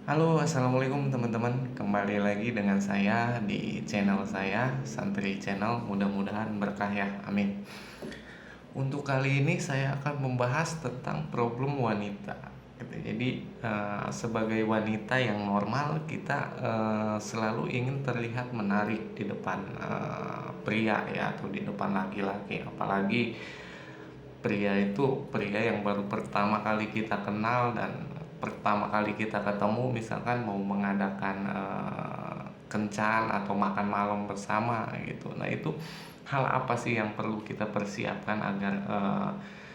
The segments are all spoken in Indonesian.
Halo, assalamualaikum teman-teman. Kembali lagi dengan saya di channel saya, Santri Channel. Mudah-mudahan berkah ya, amin. Untuk kali ini saya akan membahas tentang problem wanita. Gitu. Jadi sebagai wanita yang normal, kita selalu ingin terlihat menarik di depan pria ya, atau di depan laki-laki. Apalagi pria itu pria yang baru pertama kali kita kenal dan pertama kali kita ketemu, misalkan mau mengadakan kencan atau makan malam bersama gitu. Nah, itu hal apa sih yang perlu kita persiapkan agar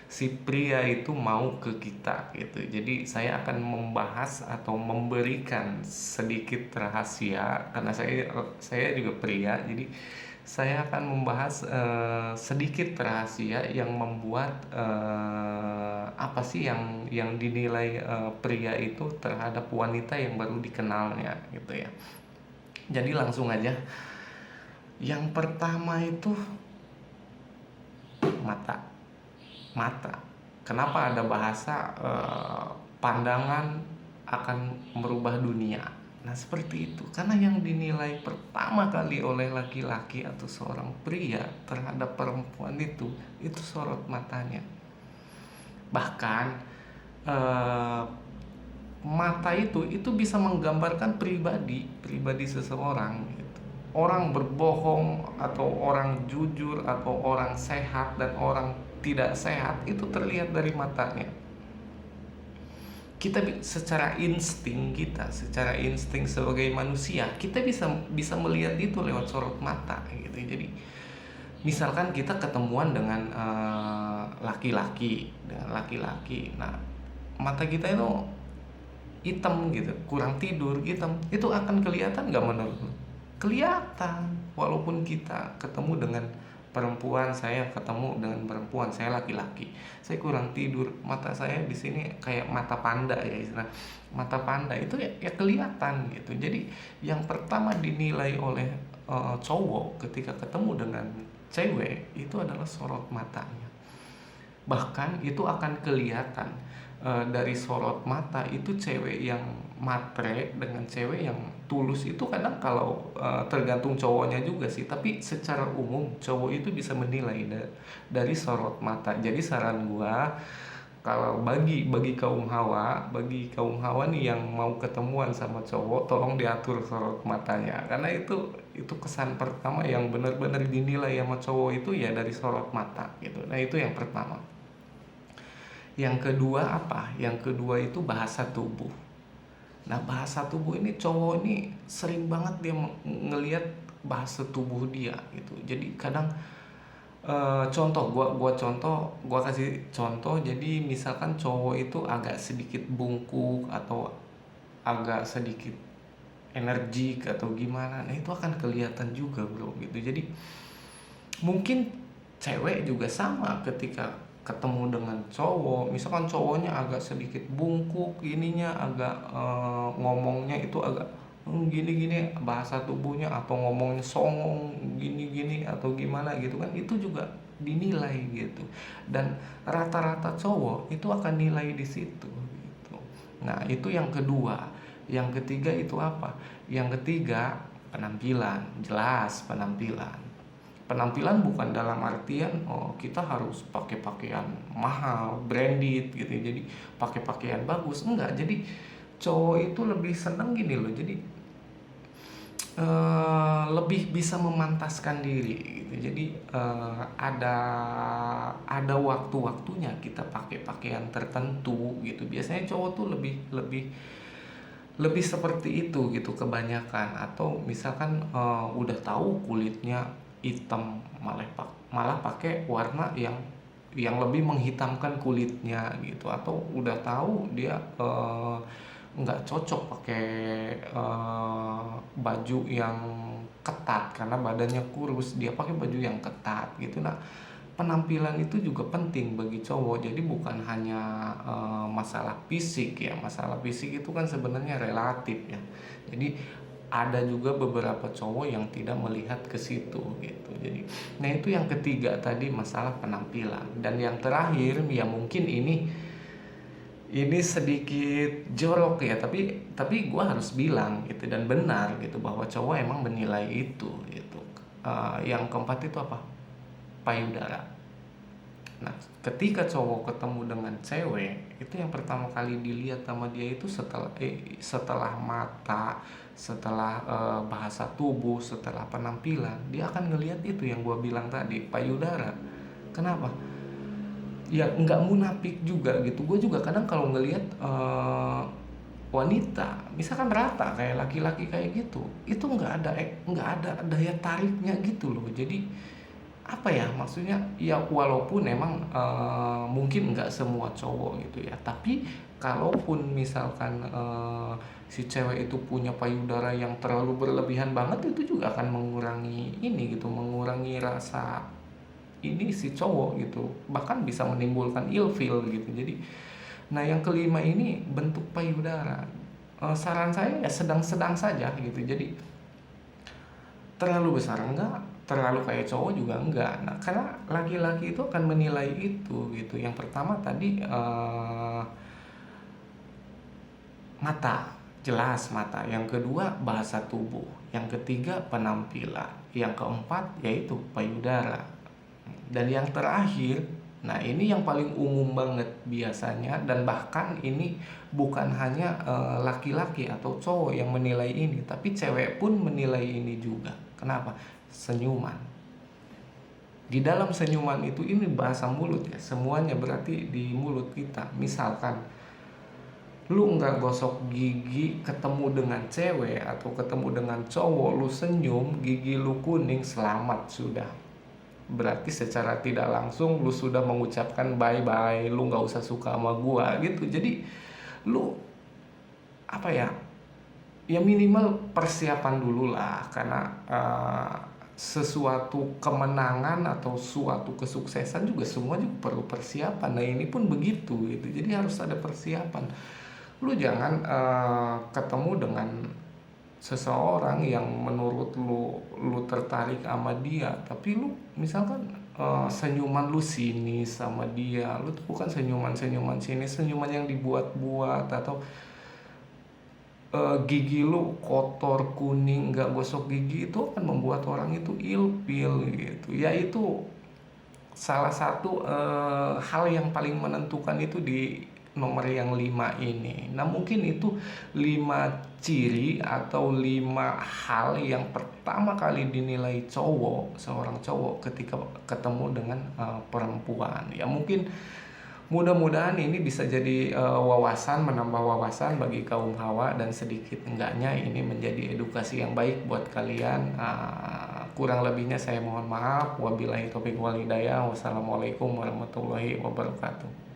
si pria itu mau ke kita gitu. Jadi saya akan membahas atau memberikan sedikit rahasia karena saya juga pria. Jadi saya akan membahas sedikit rahasia yang membuat apa sih yang dinilai pria itu terhadap wanita yang baru dikenalnya gitu ya. Jadi langsung aja. Yang pertama itu mata. Mata. Kenapa ada bahasa pandangan akan merubah dunia? Nah, seperti itu. Karena yang dinilai pertama kali oleh laki-laki atau seorang pria terhadap perempuan itu sorot matanya. Bahkan eh, mata itu bisa menggambarkan pribadi seseorang gitu. Orang berbohong atau orang jujur atau orang sehat dan orang tidak sehat itu terlihat dari matanya. Kita secara insting sebagai manusia, kita bisa melihat itu lewat sorot mata gitu. Jadi misalkan kita ketemuan dengan laki-laki, nah mata kita itu hitam gitu, kurang tidur hitam, itu akan kelihatan nggak menurut lu? Kelihatan. Walaupun kita ketemu dengan perempuan, saya ketemu dengan perempuan, saya laki-laki, saya kurang tidur, mata saya di sini kayak mata panda ya, istilah mata panda itu ya kelihatan gitu. Jadi yang pertama dinilai oleh cowok ketika ketemu dengan cewek itu adalah sorot matanya. Bahkan itu akan kelihatan dari sorot mata itu. Cewek yang matre dengan cewek yang tulus itu kadang, kalau tergantung cowoknya juga sih, tapi secara umum cowok itu bisa menilai dari sorot mata. Jadi saran gua, kalau bagi kaum hawa nih yang mau ketemuan sama cowok, tolong diatur sorot matanya, karena itu kesan pertama yang benar-benar dinilai sama cowok itu ya dari sorot mata gitu. Nah, itu yang pertama. Yang kedua apa? Yang kedua itu bahasa tubuh. Nah, bahasa tubuh ini cowok ini sering banget dia ngelihat bahasa tubuh dia gitu. Jadi kadang contoh, gua kasih contoh. Jadi misalkan cowok itu agak sedikit bungkuk atau agak sedikit energik atau gimana, nah itu akan kelihatan juga bro gitu. Jadi mungkin cewek juga sama, ketika ketemu dengan cowok, misalkan cowoknya agak sedikit bungkuk ininya, agak ngomongnya itu agak gini-gini bahasa tubuhnya, atau ngomongnya songong gini-gini atau gimana gitu kan, itu juga dinilai gitu. Dan rata-rata cowok itu akan nilai di situ gitu. Nah, itu yang kedua. Yang ketiga itu apa? Yang ketiga penampilan. Jelas penampilan. Penampilan bukan dalam artian kita harus pakai pakaian mahal, branded gitu. Jadi pakai pakaian bagus, enggak. Jadi cowok itu lebih seneng gini loh. Jadi lebih bisa memantaskan diri gitu. Jadi ada waktu-waktunya kita pakai pakaian tertentu gitu. Biasanya cowok tuh lebih lebih lebih seperti itu gitu kebanyakan. Atau misalkan udah tahu kulitnya hitam, malah pakai warna yang lebih menghitamkan kulitnya gitu. Atau udah tahu dia nggak cocok pakai baju yang ketat karena badannya kurus, dia pakai baju yang ketat gitu. Nah, penampilan itu juga penting bagi cowok. Jadi bukan hanya masalah fisik ya. Masalah fisik itu kan sebenarnya relatif ya. Jadi ada juga beberapa cowok yang tidak melihat ke situ gitu. Jadi nah, itu yang ketiga tadi, masalah penampilan. Dan yang terakhir ya, mungkin ini Ini sedikit jorok ya, tapi gue harus bilang gitu dan benar gitu bahwa cowok emang menilai itu gitu. Yang keempat itu apa? Payudara. Nah, ketika cowok ketemu dengan cewek, itu yang pertama kali dilihat sama dia itu setelah mata, setelah bahasa tubuh, setelah penampilan, dia akan ngelihat itu yang gue bilang tadi, payudara. Kenapa? Ya nggak munafik juga gitu. Gue juga kadang kalau ngelihat wanita misalkan rata kayak laki-laki kayak gitu, itu nggak ada daya tariknya gitu loh. Jadi apa ya, maksudnya ya walaupun emang mungkin nggak semua cowok gitu ya, tapi kalaupun misalkan si cewek itu punya payudara yang terlalu berlebihan banget, itu juga akan mengurangi ini gitu, mengurangi rasa ini si cowok gitu, bahkan bisa menimbulkan ilfil gitu. Jadi nah yang kelima ini bentuk payudara. Saran saya ya sedang-sedang saja gitu. Jadi terlalu besar enggak, terlalu kayak cowok juga enggak. Nah, karena laki-laki itu akan menilai itu gitu. Yang pertama tadi mata, jelas mata. Yang kedua bahasa tubuh. Yang ketiga penampilan. Yang keempat yaitu payudara. Dan yang terakhir, nah ini yang paling umum banget biasanya, dan bahkan ini bukan hanya laki-laki atau cowok yang menilai ini, tapi cewek pun menilai ini juga. Kenapa? Senyuman. Di dalam senyuman itu, ini bahasa mulut ya, semuanya berarti di mulut kita. Misalkan lu nggak gosok gigi ketemu dengan cewek atau ketemu dengan cowok, lu senyum, gigi lu kuning, selamat sudah. Berarti secara tidak langsung lu sudah mengucapkan bye bye, lu nggak usah suka sama gua gitu. Jadi lu apa ya, ya minimal persiapan dulu lah, karena sesuatu kemenangan atau suatu kesuksesan juga semua juga perlu persiapan. Nah ini pun begitu gitu, jadi harus ada persiapan. Lu jangan ketemu dengan seseorang yang menurut lu tertarik sama dia, tapi lu misalkan senyuman lu sinis sama dia, lu tuh bukan senyuman sinis, senyuman yang dibuat-buat, atau gigi lu kotor kuning nggak gosok gigi, itu akan membuat orang itu ilfil gitu ya. Itu salah satu hal yang paling menentukan itu di nomor yang 5 ini. Nah mungkin itu 5 ciri atau 5 hal yang pertama kali dinilai seorang cowok ketika ketemu dengan perempuan. Ya mungkin mudah-mudahan ini bisa jadi wawasan, menambah wawasan bagi kaum hawa, dan sedikit enggaknya ini menjadi edukasi yang baik buat kalian. Kurang lebihnya saya mohon maaf. Wabillahi taufiq wal hidayah. Wassalamualaikum warahmatullahi wabarakatuh.